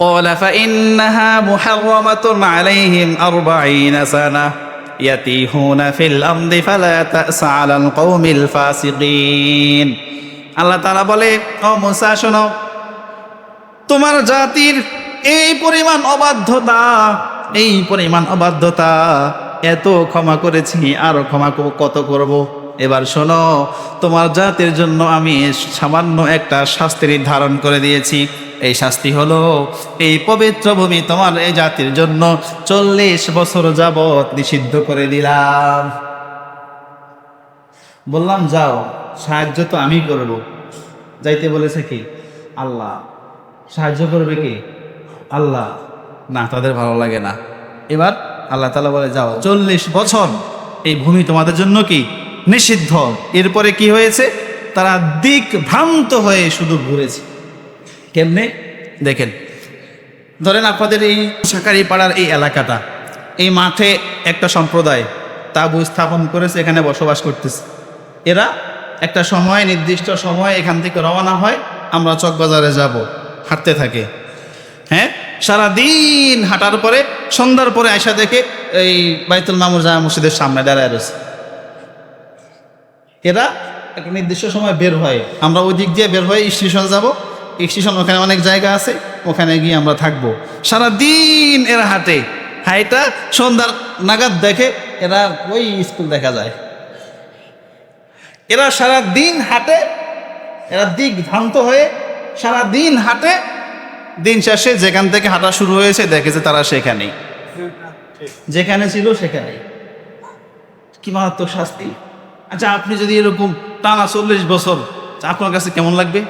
قال فإنها محرمة عليهم 40 سنة يتيهون في الأرض فلا تأس على القوم الفاسقين আল্লাহ তাআলা বলে, ও মুসা শোনো, তোমার জাতির এই পরিমাণ অবাধ্যতা এত ক্ষমা করেছি, আরো ক্ষমা কত করব। এবার শোনো, তোমার জাতির জন্য আমি সামান্য একটা শাস্তি নির্ধারণ করে দিয়েছি। এই শাস্তি হলো, এই পবিত্র ভূমি তোমার এই জাতির জন্য 40 বছর যাবত নিষিদ্ধ করে দিলাম। বললাম যাও, সাহায্য তো আমি করব। যাইতে বলেছে কি? আল্লাহ। সাহায্য করবে কি? আল্লাহ। না, তাদের ভালো লাগে না। এবার আল্লাহ তাআলা বলে, যাও, 40 বছর এই ভূমি তোমাদের জন্য কি? নিষিদ্ধ। এরপরে কি হয়েছে? তারা দিক ভ্রান্ত হয়ে শুধু ঘুরেছে। কেমনে? দেখেন, ধরেন আপনাদের এই শাকারি পাড়ার এই এলাকাটা, এই মাঠে একটা সম্প্রদায় তাঁবু স্থাপন করেছে, এখানে বসবাস করতেছে। এরা একটা সময়, নির্দিষ্ট সময় এখান থেকে রওনা হয়, আমরা চকবাজারে যাব, হাঁটতে থাকে। হ্যাঁ, সারাদিন হাঁটার পরে সন্ধ্যার পরে আয়সা দেখে এই বাইতুল মামুর জামে মসজিদের সামনে দাঁড়ায় রয়েছে। এরা একটা নির্দিষ্ট সময় বের হয়, আমরা ওই দিক দিয়ে বের হয়ে স্টেশন যাব। স্টেশন ওখানে অনেক জায়গা আছে, ওখানে গিয়ে আমরা থাকবো। সারাদিন এরা হাঁটে, হাইটা সন্ধ্যার নাগাদ দেখে এরা ওই স্কুল দেখা যায়। এরা সারাদিন হাঁটে, এরা দিক ভ্রান্ত হয়ে সারাদিন হাঁটে। দিন শেষে যেখান থেকে হাঁটা শুরু হয়েছে দেখে যে তারা সেখানেই, যেখানে ছিল সেখানেই। কি মারাত্মক শাস্তি! আচ্ছা, আপনি যদি এরকম টানা 40 বছর, আপনার কাছে কেমন লাগবে?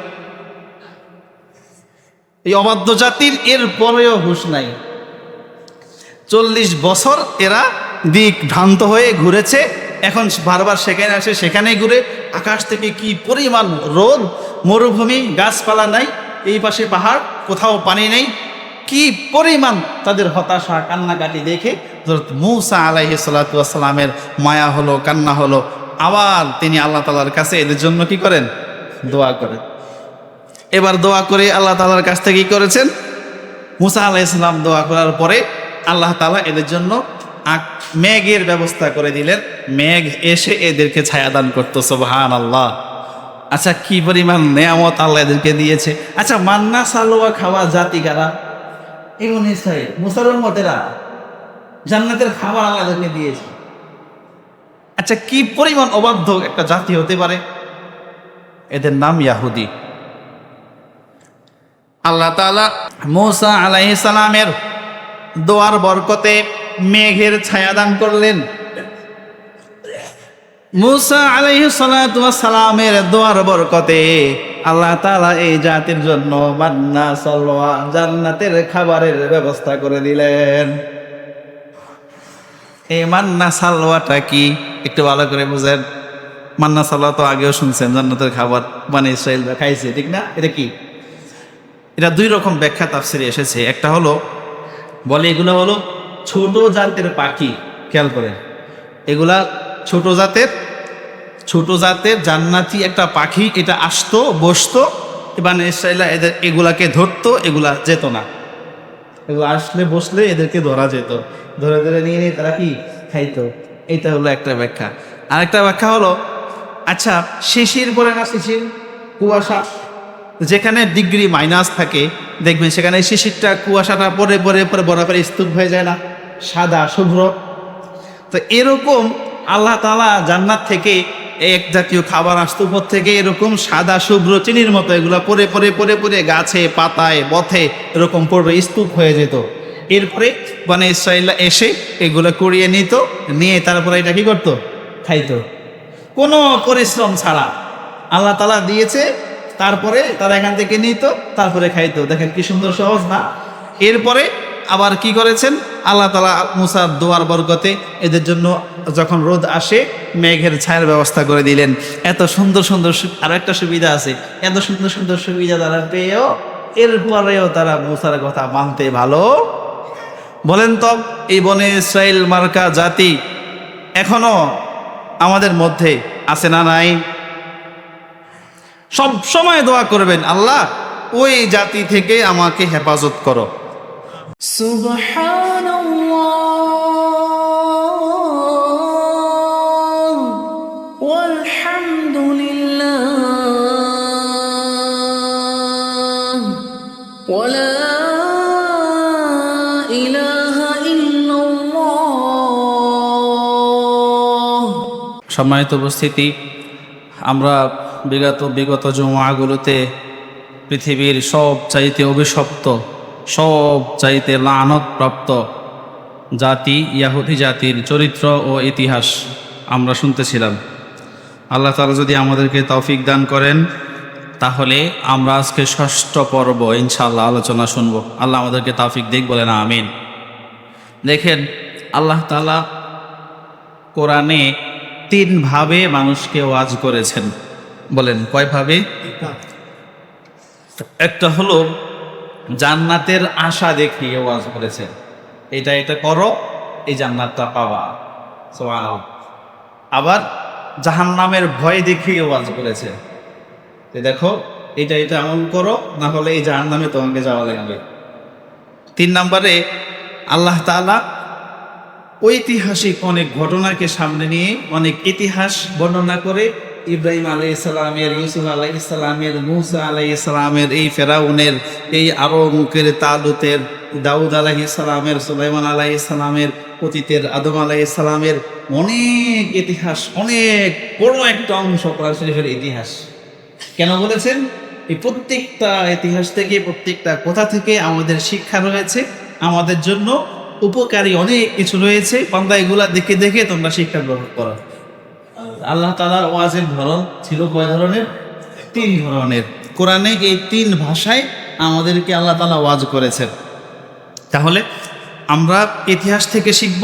এই অবাধ্য জাতির এর পরেও হুঁশ নাই। 40 বছর এরা দিক ভ্রান্ত হয়ে ঘুরেছে, এখন বারবার সেখানে আসে, সেখানেই ঘুরে। আকাশ থেকে কি পরিমাণ রোদ, মরুভূমি, গাছপালা নাই, এই পাশে পাহাড়, কোথাও পানি নেই। কি পরিমাণ তাদের হতাশা, কান্নাকাটি দেখে হযরত মূসা আলাইহিস সালাতু ওয়াস সালামের মায়া হলো, কান্না হলো। আবার তিনি আল্লাহ তাআলার কাছে এদের জন্য কি করেন? দোয়া করেন। এবার দোয়া করে আল্লাহ তাআলার কাছ থেকে কি করেছেন? মূসা আলাইহিস সালাম দোয়া করার পরে আল্লাহ তাআলা এদের জন্য মেঘের ব্যবস্থা করে দিলেন। মেঘ এসে এদেরকে ছায়া দান করতো। সুবহানাল্লাহ! আচ্ছা, কি পরিমাণ নেয়ামত আল্লাহ এদেরকে দিয়েছে। আচ্ছা, মান্না সালোয়া খাওয়া জাতি কারা? এমন ইসরাইল, মুসার উম্মতেরা, জান্নাতের খাবার আল্লাহ এদেরকে দিয়েছে। আচ্ছা, কি পরিমাণ অবাধ্য একটা জাতি হতে পারে? এদের নাম ইহুদি। আল্লাহ তাআলা মূসা আলাইহিস সালামের দোয়ার বরকতে মেঘের ছায়া দান করলেন। মূসা আলাইহিস সালাতু ওয়াস সালামের দোয়ার বরকতে আল্লাহ তাআলা এই জাতির জন্য মান্না সালওয়া, জান্নাতের খাবারের ব্যবস্থা করে দিলেন। এই মান্না সালওয়াটা কি একটু ভালো করে বুঝেন। মান্না সালওয়া তো আগেও শুনছেন, জান্নাতের খাবার মানে ইসরাইল খাইছে, ঠিক না? এটা কি? এটা 2 রকম ব্যাখ্যা তাফসিরে এসেছে। একটা হলো, বলে এগুলো হলো ছোট জাতের পাখি। খেয়াল করেন, এগুলা ছোট জাতের জান্নাতি একটা পাখি। এটা আসতো, বসতো, মানে ইসরাইলা এগুলাকে ধরতো, এগুলা যেত না। এগুলো আসলে বসলে এদেরকে ধরা যেত, ধরে ধরে নিয়ে নিয়ে তারা কি খাইতো। এটা হলো একটা ব্যাখ্যা। আরেকটা ব্যাখ্যা হলো, আচ্ছা, শিশির পরে না, শিশির, কুয়াশা, যেখানে ডিগ্রি মাইনাস থাকে দেখবেন সেখানে শিশিরটা, কুয়াশাটা পরে পরে পরে বরাবর স্তূপ হয়ে যায় না, সাদা শুভ্র। তো এরকম আল্লাহ তাআলা জান্নাত থেকে এক জাতীয় খাবার আসতো উপর থেকে, এরকম সাদা শুভ্র চিনির মতো এগুলো পরে পরে পরে পরে গাছে, পাতায়, পথে এরকম পড়বে, স্তূপ হয়ে যেত। এরপরে মানে ইসরাইলরা এসে এগুলো কুড়িয়ে নিত, নিয়ে তারপরে এটা কি করতো? খাইতো, কোনো পরিশ্রম ছাড়া। আল্লাহ তাআলা দিয়েছে, তারপরে তারা এখান থেকে নিত, তারপরে খাইতো। দেখেন কি সুন্দর, সহজ না? এরপরে আবার কি করেছেন আল্লাহ তাআলা? মূসার দোয়ার বরকতে এদের জন্য যখন রোদ আসে, মেঘের ছায়ার ব্যবস্থা করে দিলেন। এত সুন্দর সুন্দর আরো একটা সুবিধা আছে। এত সুন্দর সুন্দর সুবিধা তারা পেয়েও এরপরেও তারা মূসার কথা মানতে ভালো। বলেন তো, এই বনে ইসরাইল মার্কা জাতি এখনো আমাদের মধ্যে আছে না নাই? সব সময় দোয়া করবেন, আল্লাহ ওই জাতি থেকে আমাকে হেফাজত করো। সুবহানাল্লাহ ওয়ালহামদুলিল্লাহ ওয়ালা ইলাহা ইল্লাল্লাহ। সম্মানিত উপস্থিতি, আমরা বিগত জুমাগুলোতে পৃথিবীর সব চাইতে অভিশপ্ত, সব চাইতে লানত-প্রাপ্ত জাতি ইয়াহুদি জাতির চরিত্র ও ইতিহাস আমরা শুনতেছিলাম। আল্লাহ তাআলা যদি আমাদেরকে তৌফিক দান করেন তাহলে আমরা আজকে ষষ্ঠ পর্ব ইনশাআল্লাহ আলোচনা শুনব। আল্লাহ আমাদেরকে তৌফিক দিক, বলেন আমিন। দেখেন, আল্লাহ তাআলা কোরআনে 3 ভাবে মানুষকে ওয়াজ করেছেন। বলেন কয়ভাবে? একটা হলো জান্নাতের আশা দেখিয়ে ওয়াজ করেছেন, এটা করো, এই জান্নাতটা পাবা। সুবহানাল্লাহ। আবার জাহান্নামের ভয় দেখিয়ে ওয়াজ করেছে, দেখো এটা এমন করো, না হলে এই জাহান্নামে তোমাকে যাওয়া লাগবে। 3 নম্বরে আল্লাহ তাআলা ঐতিহাসিক অনেক ঘটনাকে সামনে নিয়ে অনেক ইতিহাস বর্ণনা করে ইব্রাহিম আলাইহিস সালামের, ইউসুফ আলাইহিস সালামের, মূসা আলাইহিস সালামের, এই ফেরাউনের, এই আরবের তালুতের, দাউদ আলাইহিস সালামের, সুলাইমান আলাইহিস সালামের, অতীতের আদম আলাইহিস সালামের অনেক ইতিহাস, অনেক বড় একটা অংশ কোরআন শরীফের ইতিহাস। কেন বলেছেন? এই প্রত্যেকটা ইতিহাস থেকে, প্রত্যেকটা কথা থেকে আমাদের শিক্ষা রয়েছে, আমাদের জন্য উপকারী অনেক কিছু রয়েছে। বান্দা এগুলা দেখে দেখে তোমরা শিক্ষা গ্রহণ করো। আল্লাহ তাআলার ওয়াজের ধরন ছিল কয় ধরনের? 3 ধরনের। কোরআনে এই 3 ভাষায় আমাদেরকে আল্লাহ তাআলা ওয়াজ করেছেন। তাহলে আমরা ইতিহাস থেকে শিখব,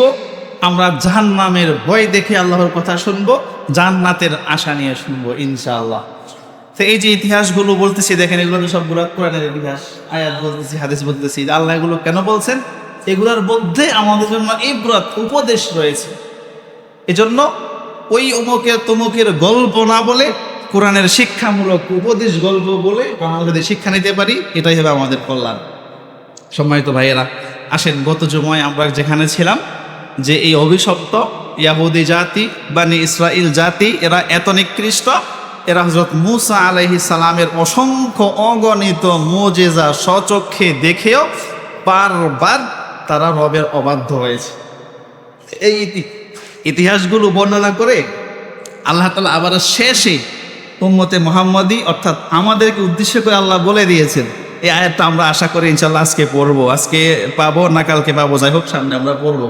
আমরা জাহান্নামের ভয় দেখে আল্লাহর কথা শুনবো, জান্নাতের আশা নিয়ে শুনবো ইনশাআল্লাহ। তো এই যে ইতিহাসগুলো বলতেছি, দেখেন এগুলো তো সবগুলো কোরআনের ইতিহাস, আয়াত বলতেছি, হাদিস বলতেছি। আল্লাহ এগুলো কেন বলছেন? এগুলোর মধ্যে আমাদের জন্য ইবরাত, উপদেশ রয়েছে। এজন্য ওই অমুকের তমুকের গল্প না বলে কোরআনের শিক্ষামূলক উপদেশ গল্প বলে আমরা যদি শিক্ষা নিতে পারি, এটাই হবে আমাদের কল্যাণ। সম্মানিত ভাইয়েরা, আসেন গত জুমায় আমরা যেখানে ছিলাম, যে এই অভিশপ্ত ইয়াহুদি জাতি, বানি ইসরাইল জাতি, এরা এত নিকৃষ্ট, এরা হযরত মূসা আলাইহিস সালামের অসংখ্য অগণিত মুজিজা স্বচক্ষে দেখেও বারবার তারা রবের অবাধ্য হয়েছে। এই ইতিহাসগুলো বর্ণনা করে আল্লাহ তাআলা আবার শেষে উম্মতে মুহাম্মাদি অর্থাৎ আমাদেরকে উদ্দেশ্য করে আল্লাহ বলে দিয়েছেন। এই আয়াতটা আমরা আশা করি ইনশাআল্লাহ আজকে পড়বো, আজকে পাবো না কালকে পাবো, যাই হোক সামনে আমরা পড়বো।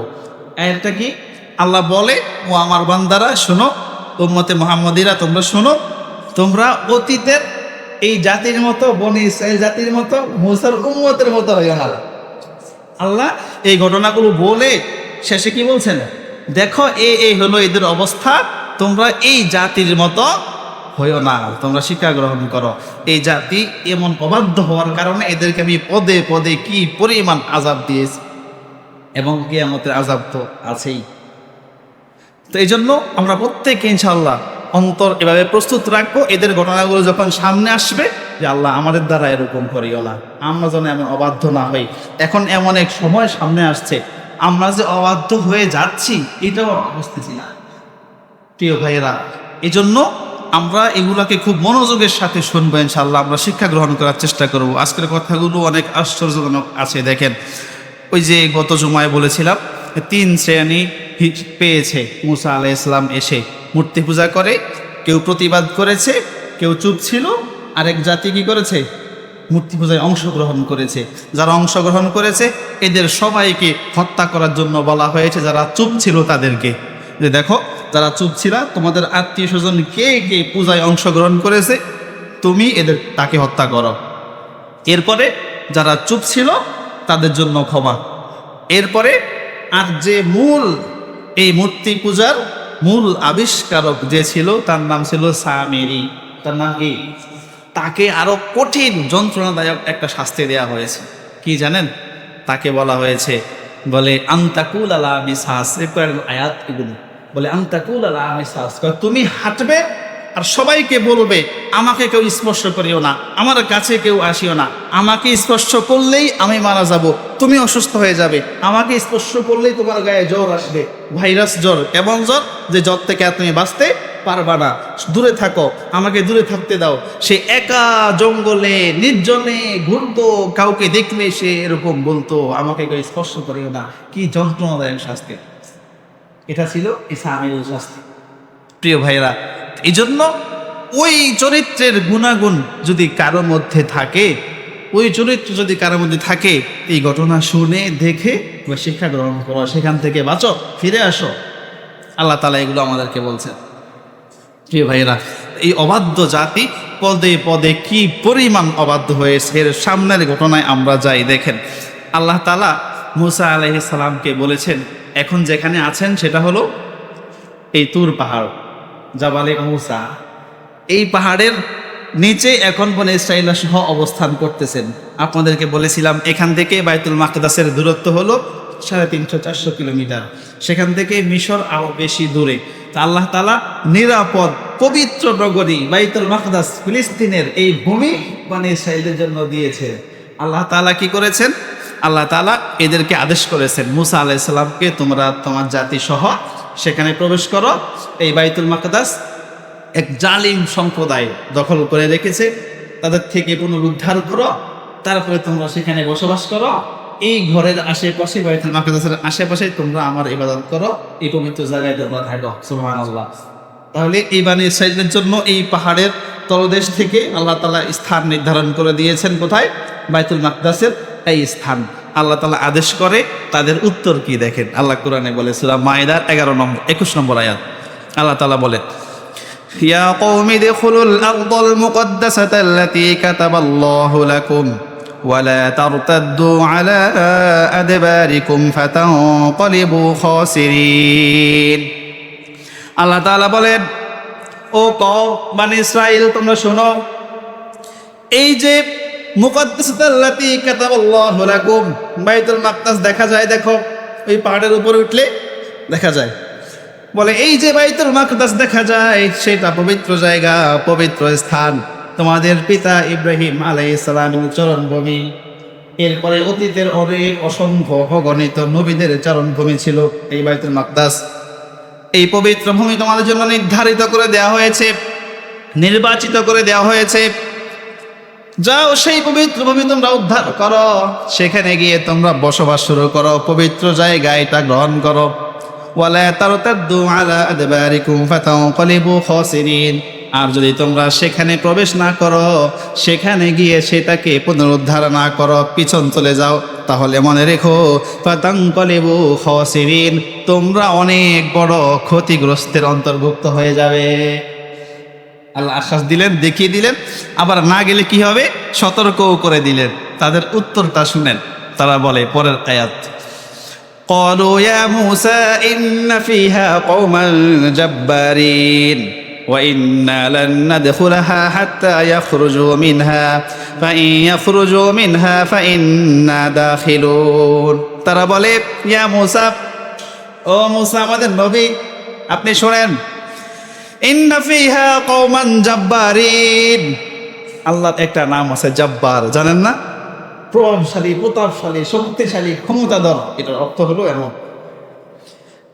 আয়াতটা কি? আল্লাহ বলে, ও আমার বান্দারা শোনো, উম্মতে মুহাম্মাদিরা তোমরা শোনো, তোমরা অতীতের এই জাতির মতো, বনি ইসরাইল জাতির মতো, মূসার উম্মতের মতো হইও না। আল্লাহ এই ঘটনাগুলো বলে শেষে কি বলছেন? দেখো এই হলো এদের অবস্থা, তোমরা এই জাতির মতো হইও না, তোমরা শিক্ষা গ্রহণ করো। এই জাতি এমন অবাধ্য হওয়ার কারণে এদেরকে আমি পদে পদে কি পরিমাণ আযাব দিয়েছি, এবং কিয়ামতের আযাব তো আছেই। তো এই জন্য আমরা প্রত্যেকে ইনশাআল্লাহ অন্তর এভাবে প্রস্তুত রাখবো, এদের ঘটনাগুলো যখন সামনে আসবে, যে আল্লাহ আমাদের দ্বারা এরকম করিও না, আমরা যেন এমন অবাধ্য না হই। এখন এমন এক সময় সামনে আসছে, আমরা যে অবাধ্য হয়ে যাচ্ছি এটাও বুঝতেছি না প্রিয় ভাইয়েরা। এই জন্য আমরা এগুলাকে খুব মনোযোগের সাথে শুনবো ইনশাআল্লাহ, আমরা শিক্ষা গ্রহণ করার চেষ্টা করব। আজকের কথাগুলো অনেক আশ্চর্যজনক আছে। দেখেন, ওই যে গত জুমায় বলেছিলাম 3 শ্রেণী পেয়েছে মূসা আলাইহিস সালাম এসে মূর্তি পূজা করে, কেউ প্রতিবাদ করেছে, কেউ চুপ ছিল, আরেক জাতি কি করেছে? মূর্তি পূজায় অংশগ্রহণ করেছে। যারা অংশগ্রহণ করেছে এদের সবাইকে হত্যা করার জন্য বলা হয়েছে, যারা চুপ ছিল তাদেরকে, যে দেখো যারা চুপ ছিল, তোমাদের আত্মীয় স্বজন কে কে পূজায় অংশগ্রহণ করেছে, তুমি তাকে হত্যা করো। এরপরে যারা চুপ ছিল তাদের জন্য ক্ষমা। এরপরে আর যে এই মূর্তি পূজার মূল আবিষ্কারক যে ছিল, তার নাম ছিল সামিরি, তার নাম কি? তাকে আরো কঠিন যন্ত্রণাদায়ক একটা শাস্তি দেওয়া হয়েছে। কি জানেন? তাকে বলা হয়েছে, বলে আনতাকুল আলা মিসাস, আয়াত এগুলো বলে আনতাকুল আলা মিসাস, তুমি হাঁটবে আর সবাইকে বলবে আমাকে কেউ স্পর্শ করিও না, আমার কাছে কেউ আসিও না, আমাকে স্পর্শ করলেই আমি মারা যাব, তুমি অসুস্থ হয়ে যাবে, আমাকে স্পর্শ করলেই তোমার গায়ে জ্বর আসবে, ভাইরাস জ্বর। এমন জ্বর যে জ্বর থেকে আর তুমি বাঁচতে পারবা না, দূরে থাকো, আমাকে দূরে থাকতে দাও। সে একা জঙ্গলে নির্জনে ঘুরতো, কাউকে দেখলে সে এরকম বলতো আমাকে কেউ স্পর্শ করিও না। কি যন্ত্রণাদায়ক শাস্তি! এটা ছিল ঈসা আমিরুল শাস্তি। প্রিয় ভাইরা, এই জন্য ওই চরিত্রের গুণাগুণ যদি কারোর মধ্যে থাকে, ওই চরিত্র যদি কারোর মধ্যে থাকে, এই ঘটনা শুনে দেখে শিক্ষা গ্রহণ করো, সেখান থেকে বাঁচো, ফিরে আসো। আল্লাহ তাআলা এগুলো আমাদেরকে বলছেন। প্রিয় ভাইরা, এই অবাধ্য জাতি পদে পদে কি পরিমাণ অবাধ্য হয়েছে এর সামনের ঘটনায় আমরা যাই। দেখেন, আল্লাহ তাআলা মূসা আলাইহিস সালামকে বলেছেন এখন যেখানে আছেন সেটা হলো এই তুর পাহাড়, জাবালে মূসা। এই পাহাড়ের নিচে এখন বনে ইসরাঈল সহ অবস্থান করতেছেন। আপনাদেরকে বলেছিলাম এখান থেকে বাইতুল মাকদাসের দূরত্ব হলো 350-400 কিলোমিটার, সেখান থেকে মিশর আরও বেশি দূরে। তা আল্লাহ তাআলা নিরাপদ পবিত্র নগরী বাইতুল মাকদাস, ফিলিস্তিনের এই ভূমি বনে ইসরাঈলের জন্য দিয়েছে। আল্লাহ তাআলা কি করেছেন? আল্লাহ তাআলা এদেরকে আদেশ করেছেন মূসা আলাইহিস সালামকে, তোমরা তোমার জাতি সহ সেখানে প্রবেশ করো। এই বাইতুল মাকদাস এক জালিম সম্প্রদায় দখল করে রেখেছে, তাদের থেকে পুনরুদ্ধার করো, তারপরে তোমরা সেখানে বসবাস করো। এই ঘরের আশেপাশে, বাইতুল মাকদাসের আশেপাশে তোমরা আমার ইবাদত করো, এই পবিত্র জায়গায় তোমরা থাকো। সুবহানাল্লাহ। তাহলে এই বনী ইসরাঈলের জন্য এই পাহাড়ের তলদেশ থেকে আল্লাহ তাআলা স্থান নির্ধারণ করে দিয়েছেন। কোথায়? বাইতুল মাকদাসের এই স্থান। আল্লাহ তাআলা আদেশ করে, তাদের উত্তর কি দেখেন। আল্লাহ কোরআনে বলে, সূরা মাইদার 21 নম্বর আয়াত, আল্লাহ তাআলা বলেন, ইয়া কওমি দুখুলুল আরদাল মুকদ্দাসাতাল্লাতী কাতাবাল্লাহু লাকুম ওয়া লা তারতাদ্দু আলা আদবারিকুম ফাতানকালিবু খাসিরিন। আল্লাহ তাআলা বলেন, ও কওম বনী ইসরাঈল, তোমরা শোনো, এই যে মুকদ্দাসাতাল্লাতী কাতাবাল্লাহু লাকুম, বাইতুল মাকদাস দেখা যায়, দেখো ওই পাহাড়ের উপরে উঠলে দেখা যায়। বলে এই যে বাইতুল মাকদাস দেখা যায়, সেটা পবিত্র জায়গা, পবিত্র স্থান, তোমাদের পিতা ইব্রাহিম আলাইহিস সালামের চরণভূমি। এরপরে অতীতের অনেক অসংখ্য অগণিত নবীদের চরণভূমি ছিল এই বাইতুল মাকদাস। এই পবিত্র ভূমি তোমাদের জন্য নির্ধারিত করে দেওয়া হয়েছে, নির্বাচিত করে দেওয়া হয়েছে। যাও সেই পবিত্র ভূমি তোমরা উদ্ধার করো, সেখানে গিয়ে তোমরা বসবাস শুরু করো, পবিত্র জায়গা এটা গ্রহণ করো। ওয়ালা তারতাদ্দু আলা আদবারিকুম ফাতানকালিবু খাসিরিন। আর যদি তোমরা সেখানে প্রবেশ না করো, সেখানে গিয়ে সেটাকে পুনরুদ্ধার না করো, পিছন চলে যাও, তাহলে মনে রেখো ফাতানকালিবু খাসিরিন, তোমরা অনেক বড় ক্ষতিগ্রস্তের অন্তর্ভুক্ত হয়ে যাবে। আল্লাহ আশ্বাস দিলেন, দেখিয়ে দিলেন, আবার না গেলে কি হবে সতর্কও করে দিলেন। তাদের উত্তরটা শুনেন, তারা বলে পরের আয়াত, قالوا يا موسى إن فيها قوما جبارين وإنا لن ندخلها حتى يخرجوا منها فإن يخرجوا منها فإنا داخلون। তারা বলে, ইয়া মুসা, ও মুসা আমাদের নবী, আপনি শুনেন, ইন্না ফিহা কওমান জাব্বারিন, আল্লাহর একটা নাম আছে জাব্বার, জানেন না? প্রভাবশালী, প্রতাপশালী, শক্তিশালী, ক্ষমতাধর, এটার অর্থ হলো এমন।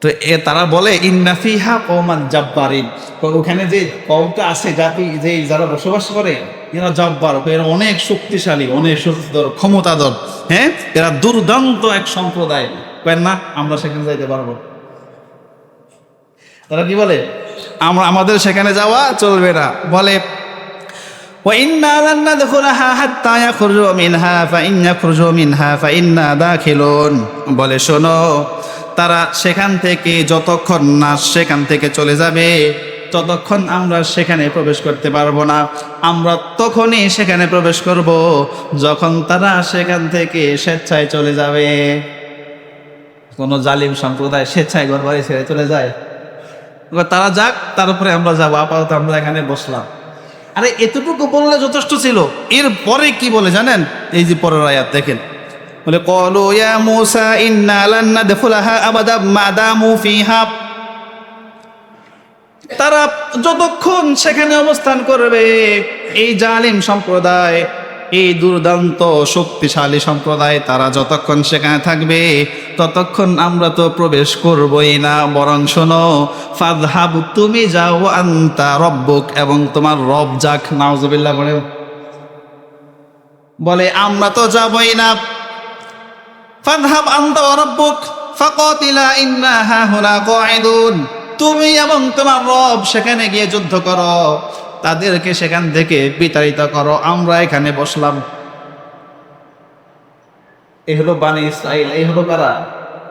তো তারা বলে ইন্না ফিহা কওমান জাব্বারিন, ওখানে যে কওমটা আছে, জাতি, যে যারা বসবাস করে, এরা জাব্বার, এরা অনেক শক্তিশালী, অনেক শক্তিধর, ক্ষমতাধর। হ্যাঁ, এরা দুর্দান্ত এক সম্প্রদায়। কেন না আমরা সেখানে যাইতে পারবো? তারা কি বলে, আমাদের সেখানে যাওয়া চলবে না। বলে وَإِنَّا لَن نَّدْخُلَهَا حَتَّىٰ يَخْرُجُوا مِنْهَا فَإِن يَخْرُجُوا مِنْهَا فَإِنَّا دَاخِلُونَ। বলে শোনো, তারা সেখান থেকে যতক্ষণ না সেখান থেকে চলে যাবে, ততক্ষণ আমরা সেখানে প্রবেশ করতে পারবো না। আমরা তখনই সেখানে প্রবেশ করব যখন তারা সেখান থেকে স্বেচ্ছায় চলে যাবে। কোনো জালিম সম্প্রদায় স্বেচ্ছায় ঘর বাড়ি ছেড়ে চলে যায়? তারা যাক, তারপরে আমরা যাবো, আপাতত আমরা এখানে বসলাম। আরে এতটুকু বললে যথেষ্ট ছিল। এর পরে কি বলে জানেন? এই যে পরের আয়াত দেখেন, বলে ক্বালু ইয়া মূসা ইন্না লান নাদখুলাহা আবাদা মা দামু ফিহা। তারা যতক্ষণ সেখানে অবস্থান করবে, এই জালিম সম্প্রদায়, এই দুর্দান্ত শক্তিশালী সম্প্রদায়, তারা যতক্ষণ সেখানে থাকবে ততক্ষণ আমরা তো প্রবেশ করবই না। বরং শোনো, ফাযহাব, তুমি যাও, আনতা রব্বুক, এবং তোমার রব যাক। নাউজুবিল্লাহ বলে আমরা তো যাবই না। ফাযহাব আনতা ওয়া রব্বুক ফাকাতিলা ইন্না হাহুনা কাঈদুন, তুমি এবং তোমার রব সেখানে গিয়ে যুদ্ধ করো, তাদেরকে সেখান থেকে বিতাড়িত করো, আমরা এখানে বসলাম। এই হলো বানি ইসরাইল, এই হলো কারা?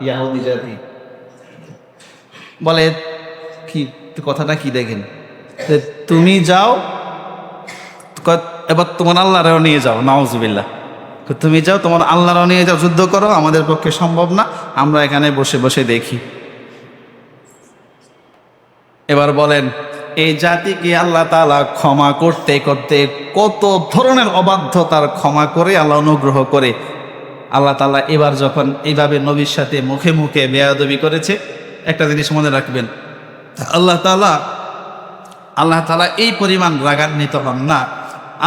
ইহুদি জাতি। বলে কি কথাটা কি দেখেন, যে তুমি যাও, এবার তোমার আল্লাহরাও নিয়ে যাও। নাউজুবিল্লাহ, তুমি যাও, তোমার আল্লাহরাও নিয়ে যাও, যুদ্ধ করো, আমাদের পক্ষে সম্ভব না, আমরা এখানে বসে বসে দেখি। এবার বলেন, এই জাতিকে আল্লাহ তাআলা ক্ষমা করতে করতে কত ধরনের অবাধ্যতার ক্ষমা করে আল্লাহ অনুগ্রহ করে আল্লাহ তাআলা এবার যখন এইভাবে নবীর সাথে মুখে মুখে বেয়াদবি করেছে, একটা জিনিস মনে রাখবেন, আল্লাহ তাআলা এই পরিমাণ রাগান্বিত হন না।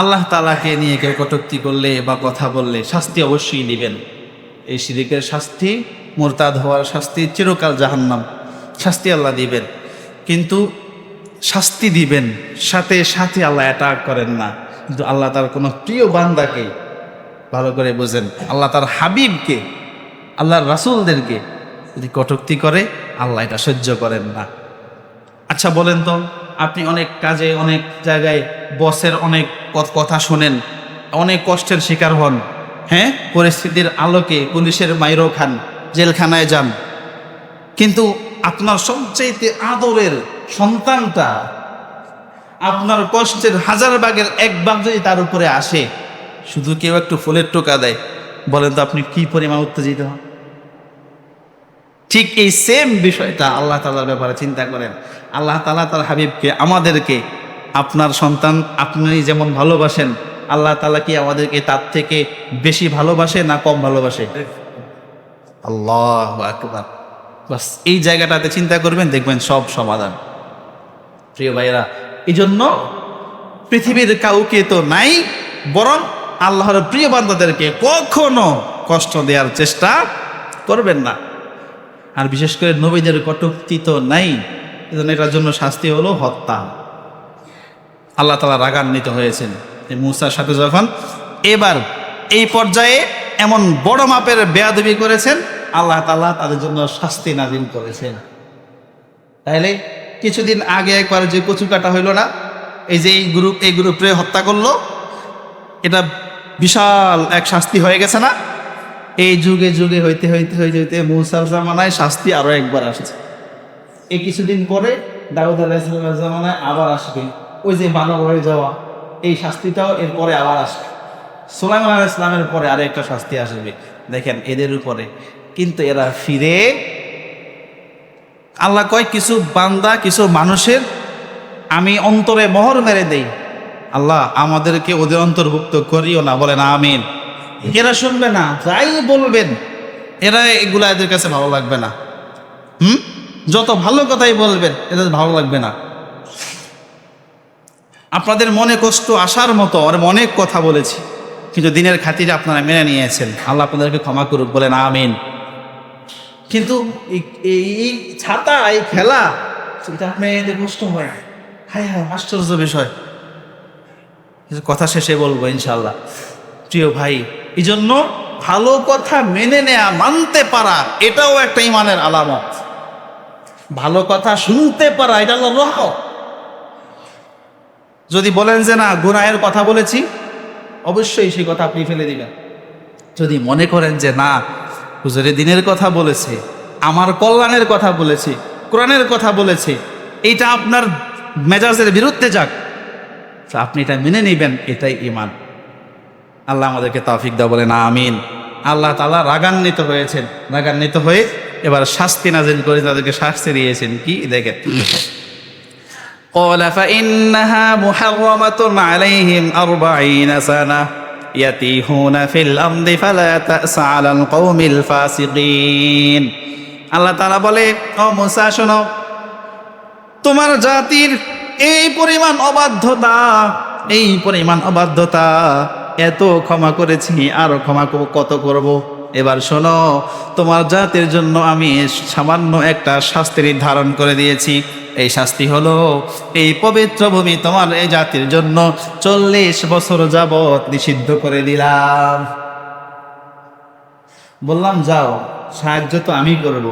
আল্লাহ তাআলাকে নিয়ে কেউ কটূক্তি করলে বা কথা বললে শাস্তি অবশ্যই দিবেন। এই শিরকের শাস্তি, মুরতাদ হওয়ার শাস্তি, চিরকাল জাহান্নাম, শাস্তি আল্লাহ দিবেন। কিন্তু শাস্তি দিবেন, সাথে সাথে আল্লাহ অ্যাটাক করেন না। কিন্তু আল্লাহ তার কোনো প্রিয় বান্দাকে, ভালো করে বোঝেন, আল্লাহ তার হাবিবকে, আল্লাহর রাসূলদেরকে যদি কটূক্তি করে, আল্লাহ এটা সহ্য করেন না। আচ্ছা বলেন তো, আপনি অনেক কাজে, অনেক জায়গায় বসের অনেক কথা শোনেন, অনেক কষ্টের শিকার হন, হ্যাঁ, পরিস্থিতির আলোকে পুলিশের মাইরও খান, জেলখানায় যান, কিন্তু আপনার সবচেয়ে আদরের সন্তানটা আপনার কষ্টের হাজার ভাগের এক ভাগ যদি তার উপরে আসে, শুধু কেউ একটু ফুলের টোকা দেয়, বলেন তো আপনি কি পরিমাণ উত্তেজিত হন? ঠিক এই সেম বিষয়টা আল্লাহ তাআলার ব্যাপারে চিন্তা করেন। আল্লাহ তাআলা তার হাবিবকে, আমাদেরকে, আপনার সন্তান আপনি যেমন ভালোবাসেন, আল্লাহ তাআলা কি আমাদেরকে তার থেকে বেশি ভালোবাসে না কম ভালোবাসে? আল্লাহু আকবার। বাস এই জায়গাটাতে চিন্তা করবেন, দেখবেন সব সমাধান। প্রিয় ভাইরা, এই জন্য পৃথিবীর কাউকে তো নাই, বরং আল্লাহর প্রিয় বান্দাদেরকে কখনো কষ্ট দেওয়ার চেষ্টা করবেন না। আর বিশেষ করে নবীদের কটূক্তি তো নাই, এজন্য এটার জন্য শাস্তি হলো হত্যা। আল্লাহ তাআলা রাগান্বিত হয়েছেন মূসার সাথে যখন এবার এই পর্যায়ে এমন বড় মাপের বেয়াদবি করেছেন, আল্লাহ তাআলা তাদের জন্য শাস্তি নাজিল করেছেন। তাইলে কিছুদিন আগে একবার যে কচু কাটা হইল না, এই যে এই গ্রুপে হত্যা করলো, এটা বিশাল এক শাস্তি হয়ে গেছে না? এই যুগে যুগে হইতে হইতে হইতে হইতে মূসার জামানায় শাস্তি আরো একবার আসছে। এই কিছুদিন পরে দাউদ আলাইহিস সালামের জামানায় আবার আসবে, ওই যে মানব হয়ে যাওয়া, এই শাস্তিটাও এরপরে আবার আসবে। সুলাইমান আলাইহিস সালামের পরে আরো একটা শাস্তি আসবে, দেখেন এদের উপরে। কিন্তু এরা ফিরে, আল্লাহ কয় কিছু বান্দা, কিছু মানুষের আমি অন্তরে মোহর মেরে দেই, আল্লাহ আমাদেরকে ওদের অন্তর্ভুক্ত করিও না। বলেন আমিন। এরা শুনবে না, যাই বলবেন এরা এগুলা এদের কাছে ভালো লাগবে না। যত ভালো কথাই বলবেন এদের ভালো লাগবে না। আপনাদের মনে কষ্ট আসার মতো অনেক কথা বলেছি, কিন্তু দিনের খাতিরে আপনারা মেনে নিয়েছেন, আল্লাহ আপনাদেরকে ক্ষমা করুক। বলেন আমিন। কিন্তু এই ছাতা, এই খেলা, এটা আপনি এদের কষ্ট হয়। হায় হায়, আশ্চর্য বিষয়। কথা শেষে বলবো ইনশাল্লাহ। প্রিয় ভাই, এই জন্য ভালো কথা মেনে নেয়া, মানতে পারা, এটাও একটা ইমানের আলামত। ভালো কথা শুনতে পারা, এটা হলো রহমত। যদি বলেন যে না গুনাহের কথা বলেছি, অবশ্যই সেই কথা আপনি ফেলে দিবেন। যদি মনে করেন যে না হুজুরে দিনের কথা বলেছে, আমার কল্যাণের কথা বলেছে, কোরআনের কথা বলেছে, এইটা আপনার মেজাজের বিরুদ্ধে যাক, আপনি এটা মেনে নেবেন, এটাই ঈমান। আল্লাহ আমাদেরকে তৌফিক দাও। বলেন আমিন। আল্লাহ তাআলা রাগান্বিত হয়েছেন, রাগান্বিত হয়ে এবার শাস্তি নাজিল করে তাদেরকে শাস্তি দিয়েছেন। কি দেখেন, قال فإنها محرمة عليهم 40 سنة يتيهون في الأرض فلا تأس على القوم الفاسقين। আল্লাহ তাআলা বলে, ও মুসা শোনো, তোমার জাতির এই পরিমাণ অবাধ্যতা, এই পরিমাণ অবাধ্যতা, এত ক্ষমা করেছি, আরো ক্ষমা কত করব। এবার শোনো, তোমার জাতির জন্য আমি সামান্য একটা শাস্তি নির্ধারণ করে দিয়েছি। এই শাস্তি হলো, এই পবিত্র ভূমি তোমার এই জাতির জন্য 40 বছর যাবত নিষিদ্ধ করে দিলাম। বললাম যাও, সাহায্য তো আমি করব।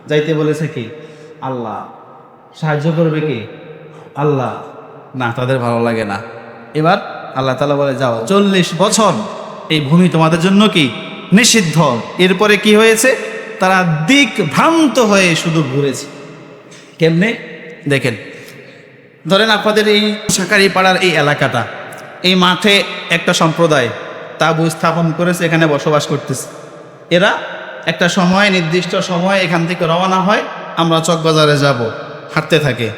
যাইতে বলেছে কি? আল্লাহ। সাহায্য করবে কি? আল্লাহ। না, তাদের ভালো লাগে না। এবার আল্লাহ তাআলা বলে যাও, 40 বছর এই ভূমি তোমাদের জন্য কি? নিষিদ্ধ। এরপরে কি হয়েছে? তারা দিক ভ্রান্ত হয়ে শুধু ঘুরেছে। কেমনে? দেখেন, ধরেন আপনাদের এই শাকারি পাড়ার এই এলাকাটা, এই মাঠে একটা সম্প্রদায় তাঁবু স্থাপন করেছে, এখানে বসবাস করতেছে। এরা একটা সময়, নির্দিষ্ট সময় এখান থেকে রওনা হয়, আমরা চকবাজারে যাব, হাঁটতে থাকে।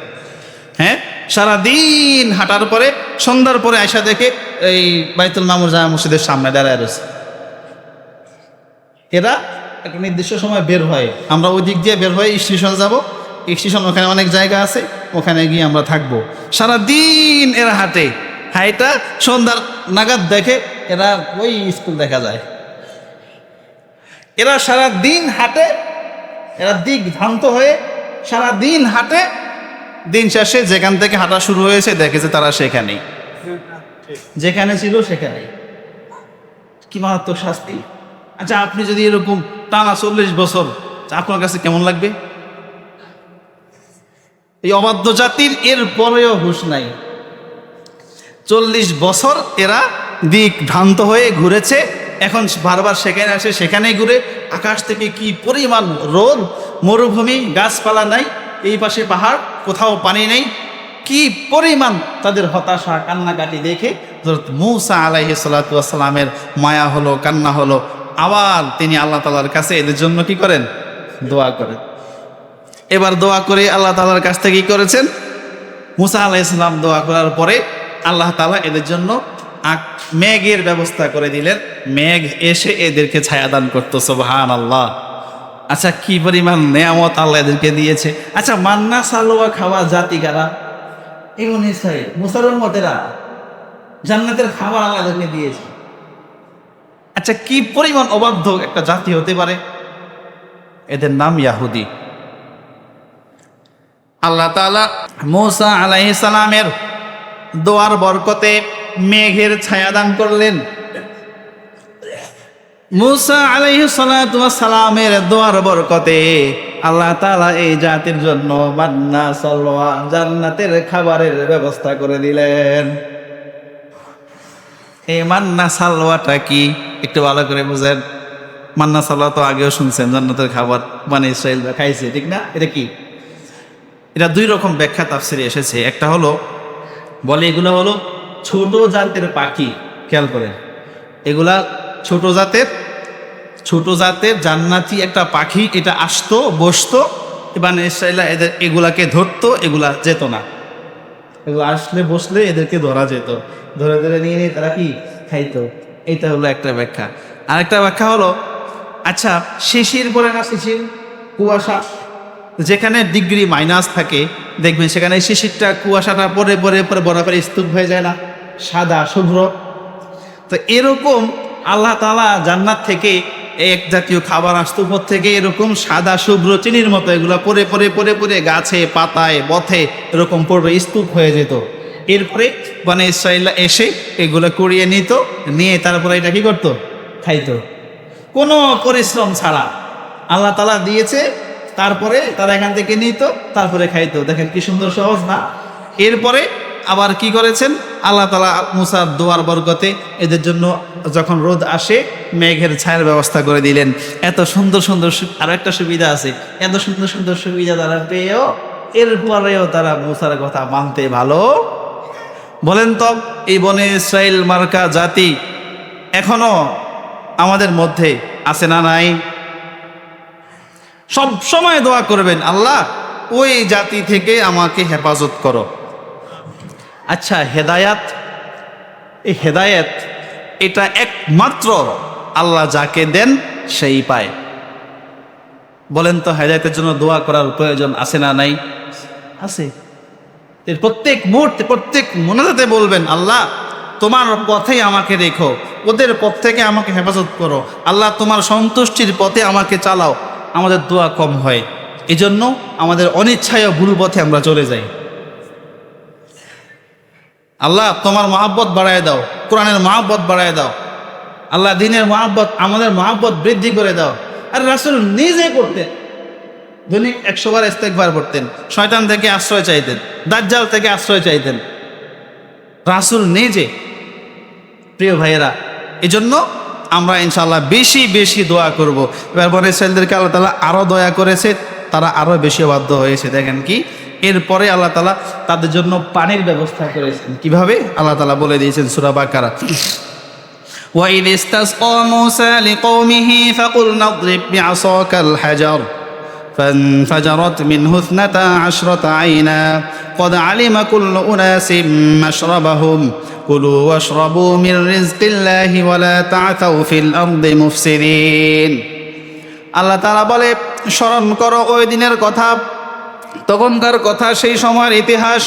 হ্যাঁ, সারাদিন হাঁটার পরে সন্ধ্যার পরে আয়সা দেখে এই বাইতুল মামুর জামা মসজিদের সামনে দাঁড়ায় রয়েছে। এরা একটা নির্দিষ্ট সময় বের হয়, আমরা ওই দিক দিয়ে বের হয়ে স্টেশন যাব। স্টেশন ওখানে অনেক জায়গা আছে, ওখানে গিয়ে আমরা থাকবো। সারাদিন এরা হাঁটে, হাইটা সন্ধ্যার নাগাদ দেখে এরা ওই স্কুল দেখা যায়। এরা সারাদিন হাঁটে, এরা দিক ভ্রান্ত হয়ে সারাদিন হাঁটে। দিন শেষে যেখান থেকে হাঁটা শুরু হয়েছে দেখে যে তারা সেখানেই, যেখানে ছিল সেখানেই। কি মারাত্মক শাস্তি! আচ্ছা, আপনি যদি এরকম টানা 40 বছর, আপনার কাছে কেমন লাগবে? এই অবাধ্য জাতির এর পরেও হুঁশ নাই। 40 বছর এরা দিক ভ্রান্ত হয়ে ঘুরেছে, এখন বারবার সেখানে আসে, সেখানেই ঘুরে। আকাশ থেকে কি পরিমাণ রোদ, মরুভূমি, গাছপালা নাই, এই পাশে পাহাড়, কোথাও পানি নেই। কি পরিমাণ তাদের হতাশা, কান্নাকাটি দেখে হযরত মূসা আলাইহিস সালাতু ওয়াস সালামের মায়া হলো, কান্না হলো। আবার তিনি আল্লাহ তাআলার কাছে এদের জন্য কি করেন? দোয়া করেন। এবার দোয়া করে আল্লাহ তাআলার কাছ থেকে কি করেছেন? মূসা আলাইহিস সালাম দোয়া করার পরে আল্লাহ তাআলা এদের জন্য মেঘের ব্যবস্থা করে দিলেন। মেঘ এসে এদেরকে ছায়া দান করতো। সুবহানাল্লাহ! আচ্ছা, কি পরিমাণ নেয়ামত আল্লাহ এদেরকে দিয়েছে। আচ্ছা, মান্না সালোয়া খাওয়া জাতি কারা? এমন ইসরাইল, মুসার উম্মতেরা, জান্নাতের খাবার আল্লাহ এদেরকে দিয়েছে। আচ্ছা, কি পরিমাণ অবাধ্য একটা জাতি হতে পারে? এদের নাম ইয়াহুদি। আল্লাহ তাআলা মূসা আলাইহিস সালামের দোয়ার বরকতে মেঘের ছায়া দান করলেন। মূসা আলাইহিস সালাতু ওয়াস সালামের দোয়ার বরকতে আল্লাহ তাআলা এই জাতির জন্য মান্না সালওয়া, জান্নাতের খাবারের ব্যবস্থা করে দিলেন। এই মান্না সালওয়াটা কি একটু ভালো করে বুঝেন। মান্না সালওয়া তো আগেও শুনছেন, জান্নাতের খাবার মানে ইসরাইল খাইছে, ঠিক না? এটা কি? এটা 2 রকম ব্যাখ্যা তাফসিরে এসেছে। একটা হলো, বলে এগুলো হলো ছোট জাতের পাখি। খেয়াল করেন, এগুলা ছোট জাতের জান্নাতি একটা পাখি। এটা আসতো, বসতো, এবার ইসরাইলা এগুলাকে ধরতো, এগুলা যেত না। এগুলো আসলে বসলে এদেরকে ধরা যেত, ধরে ধরে নিয়ে নিয়ে তারা কি খাইতো। এইটা হলো একটা ব্যাখ্যা। আরেকটা ব্যাখ্যা হলো, আচ্ছা, শিশির পরে না, শিশির, কুয়াশা, যেখানে ডিগ্রি মাইনাস থাকে দেখবেন সেখানে শিশিরটা, কুয়াশাটা পরে পরে পরে বরাবর স্তূপ হয়ে যায় না, সাদা শুভ্র। তো এরকম আল্লাহ তাআলা জান্নাত থেকে এক জাতীয় খাবার আসতো উপর থেকে, এরকম সাদা শুভ্র চিনির মতো এগুলো পরে পরে পরে পরে গাছে, পাতায়, পথে এরকম পড়বে, স্তূপ হয়ে যেত। এরপরে মানে ইসরাইলরা এসে এগুলো কুড়িয়ে নিত, নিয়ে তারপরে এটা কি করতো? খাইতো, কোনো পরিশ্রম ছাড়া। আল্লাহ তাআলা দিয়েছে, তারপরে তারা এখান থেকে নিত, তারপরে খাইতো। দেখেন কি সুন্দর, সহজ না? এরপরে আবার কি করেছেন আল্লাহ তাআলা? মূসার দোয়ার বরকতে এদের জন্য যখন রোদ আসে, মেঘের ছায়ার ব্যবস্থা করে দিলেন। এত সুন্দর সুন্দর আরো একটা সুবিধা আছে। এত সুন্দর সুন্দর সুবিধা তারা পেয়েও এরপরেও তারা মূসার কথা মানতে ভালো। বলেন তো, এই বনে ইসরাইল মার্কা জাতি এখনো আমাদের মধ্যে আছে না নাই? সব সময় দোয়া করবেন, আল্লাহ ওই জাতি থেকে আমাকে হেফাজত করো। আচ্ছা, হেদায়াত, এই হেদায়েত এটা একমাত্র আল্লাহ যাকে দেন সেই পায়। বলেন তো, হেদায়েতের জন্য দোয়া করার প্রয়োজন আছে না নাই? আছে। এর প্রত্যেক মুহূর্তে প্রত্যেক মোনাজাতে বলবেন, আল্লাহ তোমার পথেই আমাকে রেখো, ওদের পথ থেকে আমাকে হেফাজত করো, আল্লাহ তোমার সন্তুষ্টির পথে আমাকে চালাও। আমাদের দোয়া কম হয়, এজন্য আমাদের অনিচ্ছায় ভুল পথে আমরা চলে যাই। আল্লাহ তোমার মহাব্বত বাড়ায় দাও, কোরআনের মহাব্বত বাড়ায় দাও, আল্লাহ দিনের মহাব্বত, আমাদের মহাব্বত বৃদ্ধি করে দাও। আর রাসূল নিজে করতেন, দৈনিক 100 বার ইস্তেগফার পড়তেন, শয়তান থেকে আশ্রয় চাইতেন, দাজ্জাল থেকে আশ্রয় চাইতেন রাসূল নিজে। প্রিয় ভাইয়েরা, এজন্য আমরা ইনশাআল্লাহ বেশি বেশি দোয়া করব। এবার বনে ইসরাঈলদেরকে আল্লাহ তাআলা আরও দয়া করেছে, তারা আরও বেশি বাধ্য হয়েছে। দেখেন কি, এরপরে আল্লাহ তাআলা তাদের জন্য পানির ব্যবস্থা করেছেন। কিভাবে আল্লাহ তাআলা বলে দিয়েছেন সূরা বাকারা, وَإِذِ اسْتَسْقَى مُوسَى لِقَوْمِهِ فَقُلْنَا اضْرِبْ بِعَصَاكَ الْحَجَرَ فانفجرت منه 12 عينا قد علم كل أناس مشربهم كلوا واشربوا من رزق الله ولا تعثوا في الأرض مفسدين। আল্লাহ তাআলা বলে, স্মরণ করো ওই দিনের কথা, তখনকার কথা, সেই সময়ের ইতিহাস।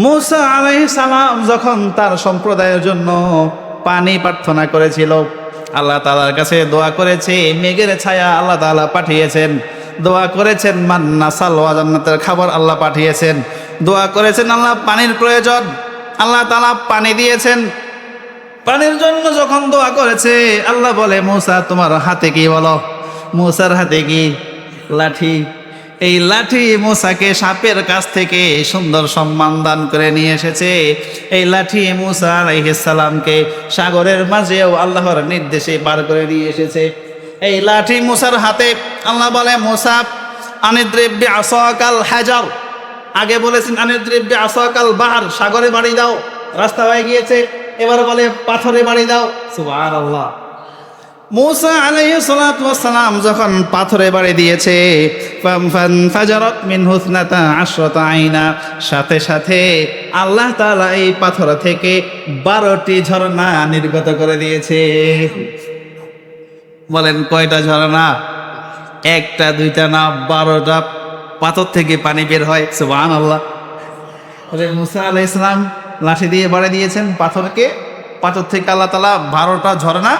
মূসা আলাইহিস সালাম যখন তার সম্প্রদায়ের জন্য পানি প্রার্থনা করেছিল, আল্লাহ তাআলার কাছে দোয়া করেছে, মেঘের ছায়া আল্লাহ তাআলা পাঠিয়েছেন। দোয়া করেছেন মান্না সালওয়া, জান্নাতের খাবার আল্লাহ পাঠিয়েছেন। দোয়া করেছেন আল্লাহ পানির প্রয়োজন, আল্লাহ তাআলা পানি দিয়েছেন। পানির জন্য যখন দোয়া করেছে, আল্লাহ বলে, মূসা তোমার হাতে কি? বলো। মূসার হাতে কি? লাঠি। এই লাঠি মূসাকে সাপের কাছ থেকে সুন্দর সম্মান দান করে নিয়ে এসেছে। এই লাঠি মূসা আলাইহিস সালামকে সাগরের মাঝেও আল্লাহর নির্দেশে পার করে নিয়ে এসেছে। এই লাঠি মূসার হাতে। আল্লাহ বলে, মূসা আনিদ্রিব বিআসাকাল হাজার, আগে বলেছেন আনিদ্রিব বিআসাকাল বাহর, সাগরে বাড়ি দাও, রাস্তা হয়ে গিয়েছে। এবার বলে পাথরে বাড়ি দাও। সুবহানাল্লাহ। মূসা আলাইহিস সালাতু ওয়াস সালাম যখন পাথরে বাড়ি দিয়েছে, ফানফাজারাত মিনহু 12 আইনা, সাথে সাথে আল্লাহ তাআলা এই পাথর থেকে 12টি ঝর্ণা নির্গত করে দিয়েছে। বলেন কয়টা ঝর্ণা? একটা দুইটা না, 12টা পাথর থেকে পানি বের হয়। সুবহানাল্লাহ। মূসা আলাইহিস সালাম লাঠি দিয়ে বাড়ি দিয়েছেন পাথরকে, পাথর থেকে আল্লাহ তাআলা 12টা ঝর্ণা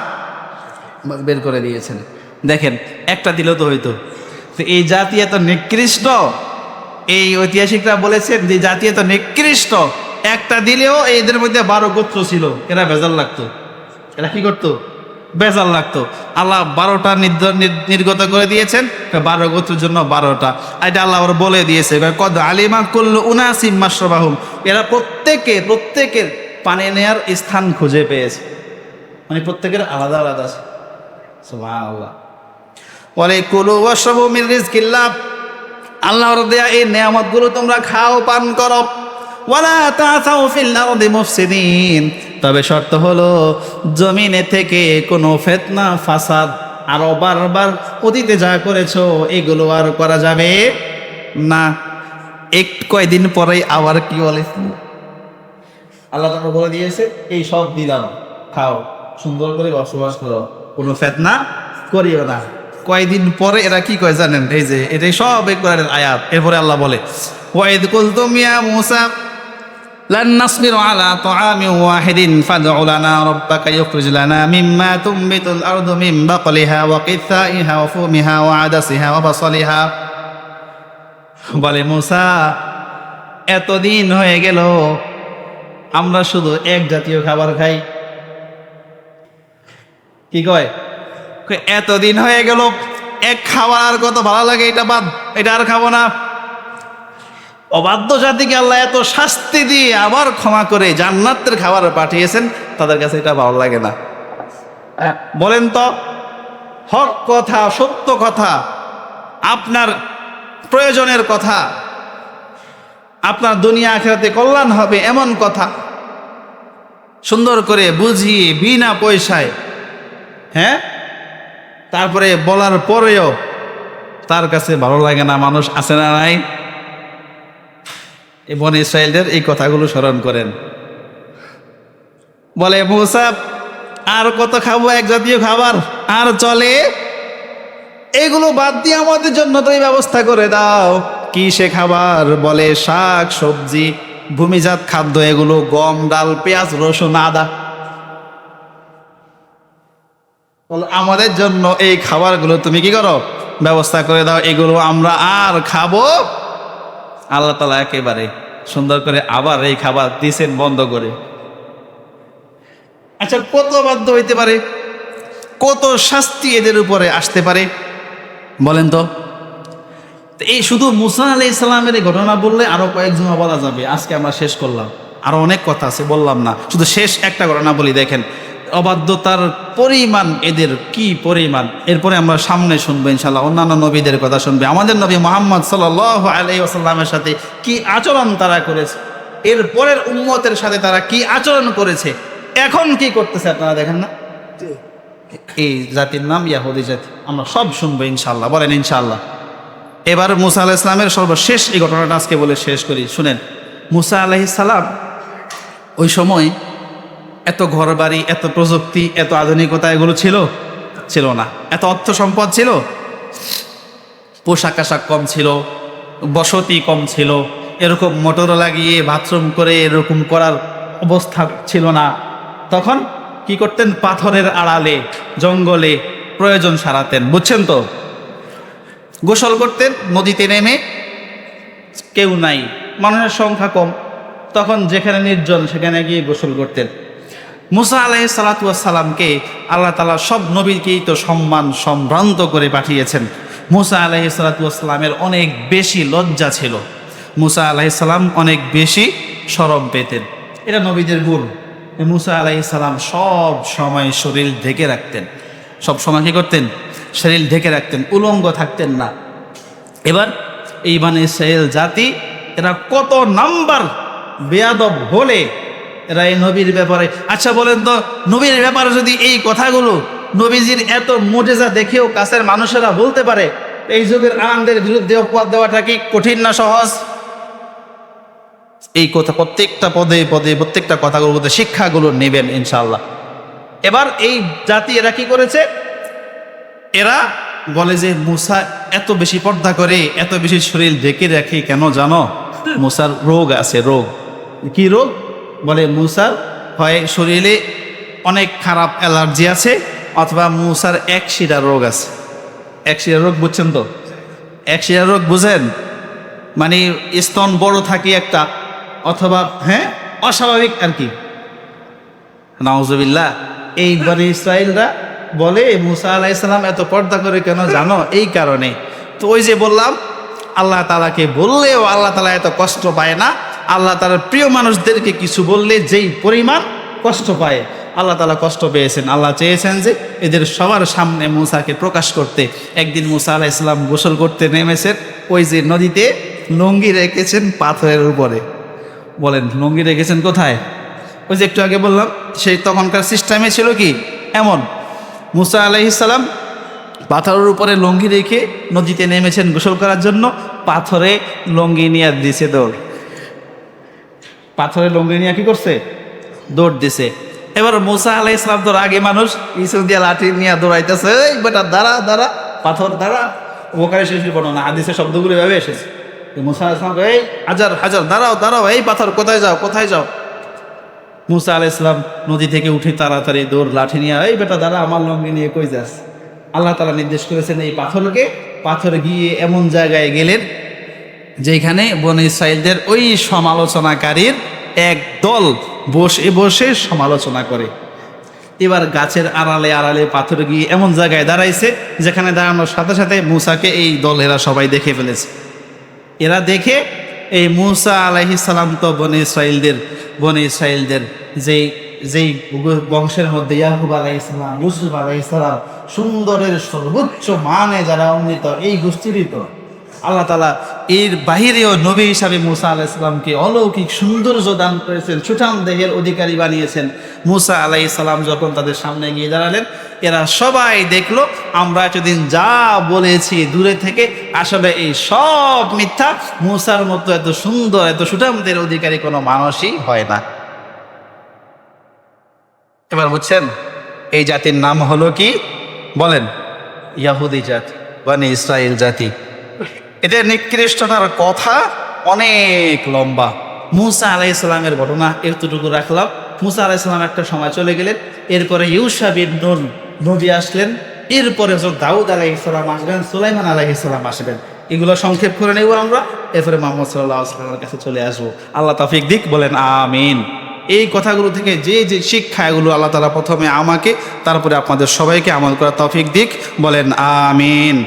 বের করে দিয়েছেন। দেখেন, একটা দিলেও তো হইতো। তো এই জাতি এত নিকৃষ্ট, এই ঐতিহাসিকরা বলেছেন যে জাতি এত নিকৃষ্ট, একটা দিলেও এদের মধ্যে 12 গোত্র ছিল, এরা বেজাল লাগতো। এরা কি করতো? বেজাল লাগতো। আল্লাহ 12টা নির্গত করে দিয়েছেন, 12 গোত্রের জন্য 12টা। এটা আল্লাহ ওরা বলে দিয়েছে, কদ আলিমা কুল্লু উনাসিম মাশরাবাহুম, এরা প্রত্যেকের পানি নেয়ার স্থান খুঁজে পেয়েছে, মানে প্রত্যেকের আলাদা আলাদা আছে। সুবহানাল্লাহ। ওয়ালা কুলু ওয়াশরাবু মিন রিজকিল্লাহ, আল্লাহর দেয়া এই নেয়ামতগুলো তোমরা খাও, পান করো। ওয়ালা তাসাউ ফিল আরদি মুফসিদিন, তবে শর্ত হলো জমিনে থেকে কোনো ফিতনা ফাসাদ, আরো বারবার অতীতে যা করেছো এগুলো আর করা যাবে না। কয়দিন পরেই আবার কি বলে, আল্লাহ তাআলা বলে দিয়েছে, এই সব দিলাম, খাও, সুন্দর করে বসবাস করো, কোনো ফিতনা করিও না। কয়দিন পরে এরা কি কয় জানেন? এই যে এটাই সব কোরআনের আয়াত। এরপরে আল্লাহ বলে, ওয়াইদ কুলতুম ইয়া মূসা লান নাসবিরু আলা তাআমিন ওয়াহিদিন ফাদউ লানা রাব্বাকা ইখরিজ লানা মিম্মা তুমবিতুল আরদু মিন বাকলিহা ওয়া কিসাইহা ওয়া ফুমিহা ওয়া আদাসিহা ওয়া বাসালিহা। বলে, মূসা এতদিন হয়ে গেল আমরা শুধু এক জাতীয় খাবার খাই। কি কয়? এতদিন হয়ে গেল এক খাবার আর কত ভালো লাগে, এটা বাদ, এটা আর খাবো না। অবাধ্য জাতিকে আল্লাহ এত শাস্তি দিয়ে আবার ক্ষমা করে জান্নাতের খাবার পাঠিয়েছেন, তাদের কাছে এটা ভালো লাগে না। বলেন তো, হক কথা, সত্য কথা, আপনার প্রয়োজনের কথা, আপনার দুনিয়া আখিরাতে কল্যাণ হবে এমন কথা সুন্দর করে বুঝিয়ে বিনা পয়সায়, হ্যাঁ, তারপরে বলার পরেও তার কাছে ভালো লাগে না। মানুষ আছে না নাই? এই বনি ইসরাঈলদের এই কথাগুলো স্মরণ করেন। বলে, মূসা আর কত খাবো এক জাতীয় খাবার, আর চলে? এগুলো বাদ দিয়ে আমাদের জন্য তো এই ব্যবস্থা করে দাও। কি সে খাবার? বলে শাক সবজি, ভূমিজাত খাদ্য, এগুলো গম, ডাল, পেঁয়াজ, রসুন, আদা। বলো আমাদের জন্য এই খাবারগুলো তুমি কি করো? ব্যবস্থা করে দাও, এগুলো আমরা আর খাবো। আল্লাহ তাআলা একেবারে সুন্দর করে আবার এই খাবার দিয়েছেন বন্ধ করে। আচ্ছা, কত বাধ্য হইতে পারে, কত শাস্তি এদের উপরে আসতে পারে বলেন তো? এই শুধু মুসা আলাইহিস সালামের এই ঘটনা বললে আরো কয়েকজন বলা যাবে, আজকে আমরা শেষ করলাম, আরো অনেক কথা আছে বললাম না, শুধু শেষ একটা ঘটনা বলি। দেখেন অবাধ্যতার পরিমাণ এদের কি পরিমাণ। এরপরে আমরা সামনে শুনবো ইনশাআল্লাহ অন্যান্য নবীদের কথা শুনবে, আমাদের নবী মুহাম্মদ সাল্লাল্লাহু আলাইহি ওয়াসাল্লামের সাথে কি আচরণ তারা করেছে, এর পরের উম্মতের সাথে তারা কি আচরণ করেছে, এখন কি করতেছে আপনারা দেখেন না। এই জাতির নাম ইয়াহুদি জাতি, আমরা সব শুনবো ইনশাআল্লাহ, বলেন ইনশাআল্লাহ। এবার মুসা আলাইহিস সালামের সর্বশেষ এই ঘটনাটা আজকে বলে শেষ করি, শুনেন। মুসা আলাইহিস সালাম ওই সময় এত ঘরবাড়ি, এত প্রযুক্তি, এত আধুনিকতা এগুলো ছিল না। এত অর্থ সম্পদ ছিল, পোশাক আশাক কম ছিল, বসতি কম ছিল, এরকম মোটর লাগিয়ে বাথরুম করে এরকম করার অবস্থা ছিল না। তখন কি করতেন? পাথরের আড়ালে, জঙ্গলে প্রয়োজন সারাতেন, বুঝছেন তো? গোসল করতেন নদীতে নেমে, কেউ নাই, মানুষের সংখ্যা কম, তখন যেখানে নির্জন সেখানে গিয়ে গোসল করতেন। মুসা আলাইহিস সালাতু ওয়াস সালামকে আল্লাহ তাআলা সব নবীকেই তো সম্মান সম্ভ্রান্ত করে পাঠিয়েছেন। মুসা আলাইহিস সালাতু ওয়াস সালামের অনেক বেশি লজ্জা ছিল, মুসা আলাইহিস সালাম অনেক বেশি শরম পেতেন, এটা নবীদের গুণ। মুসা আলাইহিস সালাম সব সময় শরীর ঢেকে রাখতেন, সব সময় কি করতেন? শরীর ঢেকে রাখতেন, উলঙ্গ থাকতেন না। এবার এই বনী ইসরাইল জাতি এরা কত নাম্বার বেয়াদব হলে এরা এই নবীর ব্যাপারে, আচ্ছা বলেন তো, নবীর ব্যাপারে যদি এই কথাগুলো নবীজির এত মুজিজা দেখেও কাছের মানুষেরা বলতে পারে, এই যুগের আনন্দের বিরুদ্ধে অপবাদ দেওয়াটা কি কঠিন না সহজ? এই কথা প্রত্যেকটা পদে পদে প্রত্যেকটা কথাগুলোর মধ্যে শিক্ষাগুলো নেবেন ইনশাআল্লাহ। এবার এই জাতি এরা কি করেছে? এরা বলে যে মুসা এত বেশি পর্দা করে, এত বেশি শরীর ঢেকে রাখে কেন জানো? মুসার রোগ আছে। রোগ কি রোগ? বলে মুসার হয় শরীরে অনেক খারাপ অ্যালার্জি আছে, অথবা মুসার একশিরা রোগ আছে। একশিরা রোগ বুঝছেন তো? একশিরা রোগ বুঝেন? মানে স্তন বড় থাকে একটা, অথবা হ্যাঁ অস্বাভাবিক আর কি, নাউজুবিল্লাহ। এই বনী ইসরাইলরা বলে মুসা আলাইহিস সালাম এত পর্দা করে কেন জানো? এই কারণে। তো ওই যে বললাম, আল্লাহ তাআলাকে বললেও আল্লাহ তাআলা এত কষ্ট পায় না। আল্লাহ তাআলার প্রিয় মানুষদেরকে কিছু বললে যেই পরিমাণ কষ্ট পায়, আল্লাহ তাআলা কষ্ট পেয়েছেন। আল্লাহ চেয়েছেন যে এদের সবার সামনে মুসাকে প্রকাশ করতে। একদিন মুসা আলাইহিস সালাম গোসল করতে নেমেছেন, ওই যে নদীতে লুঙ্গি রেখেছেন পাথরের উপরে। বলেন লুঙ্গি রেখেছেন কোথায়? ওই যে একটু আগে বললাম, সেই তখনকার সিস্টেমে ছিল কি এমন, মুসা আলাইহিস সালাম পাথরের উপরে লুঙ্গি রেখে নদীতে নেমেছেন গোসল করার জন্য, পাথরে লুঙ্গি নিয়ে দিছে দৌড়। পাথরে লুঙ্গি নিয়ে কি করছে? দৌড় দিছে। এবার মুসা আলাইহিস সালাম তো আগে মানুষ, ইসু দিয়া লাঠি নিয়ে দৌড়াইতেছে, এই বেটা দাঁড়া দাঁড়া, পাথর দাঁড়া। ওখানে শেষ বর্ণনা হাদিসের শব্দগুলো এভাবে এসেছে। মুসা আলাইহিস সালাম এই হাজার হাজার দাঁড়াও দাঁড়াও, এই পাথর কোথায় যাও কোথায় যাও? মুসা আলাইহিস সালাম নদী থেকে উঠে তাড়াতাড়ি দৌড় লাঠি নিয়ে, এই বেটা দাঁড়া, আমার লুঙ্গি নিয়ে কই যাস? আল্লাহ তাআলা নির্দেশ করেছেন এই পাথরকে। পাথর গিয়ে এমন জায়গায় গেলেন যেখানে বনী ইসরাইলদের ওই সমালোচনাকারীর এক দল বসে বসে সমালোচনা করে। এবার গাছের আড়ালে আড়ালে পাথর গিয়ে এমন জায়গায় দাঁড়াইছে যেখানে দাঁড়ানোর সাথে সাথে মুসাকে এই দল এরা সবাই দেখে ফেলেছে। এরা দেখে এই মুসা আলাইহিস সালাম তো বনী ইসরাইলদের যেই বংশের মধ্যে ইয়াকুব আলাইহিস সালাম, ইউসুফ আলাইহিস সালাম, সুন্দরের সর্বোচ্চ মানে যারা উন্নীত, এই গোষ্ঠীরই তো। আল্লাহ তাআলা এর বাহিরেও নবী হিসাবে মুসা আলাইহিস সালামকে অলৌকিক সৌন্দর্য দান করেছেন, সুঠাম দেহের অধিকারী বানিয়েছেন। মুসা আলাইহিস সালাম যখন তাদের সামনে গিয়ে দাঁড়ালেন, এরা সবাই দেখলো আমরা এতদিন যা বলেছি দূরে থেকে, আসলে এই সব মিথ্যা। মুসার মতো এত সুন্দর এত সুঠাম দেহের অধিকারী কোনো মানুষই হয় না। এবার বুঝছেন এই জাতির নাম হলো কি? বলেন, ইয়াহুদি জাতি, বনী ইসরাইল জাতি। এটা নিকৃষ্টতার কথা অনেক লম্বা। মুসা আলাইহিসসালামের ঘটনা এতটুকু রাখলাম। মুসা আলাইহিসসালাম একটা সময় চলে গেলেন, এরপরে ইউশা বিন নুন নবী আসলেন, এরপরে দাউদ আলাইহিসসালাম আসবেন, সুলাইমান আলাইহিসসালাম আসবেন। এগুলো সংক্ষেপ করে নেব আমরা, এরপরে মুহাম্মদ সাল্লাল্লাহু আলাইহি ওয়াসাল্লামের কাছে চলে আসবো। আল্লাহ তৌফিক দিক, বলেন আমিন। এই কথাগুলো থেকে যে যে শিক্ষা, এগুলো আল্লাহ তাআলা প্রথমে আমাকে, তারপরে আপনাদের সবাইকে আমল করার তৌফিক দিক, বলেন আমিন।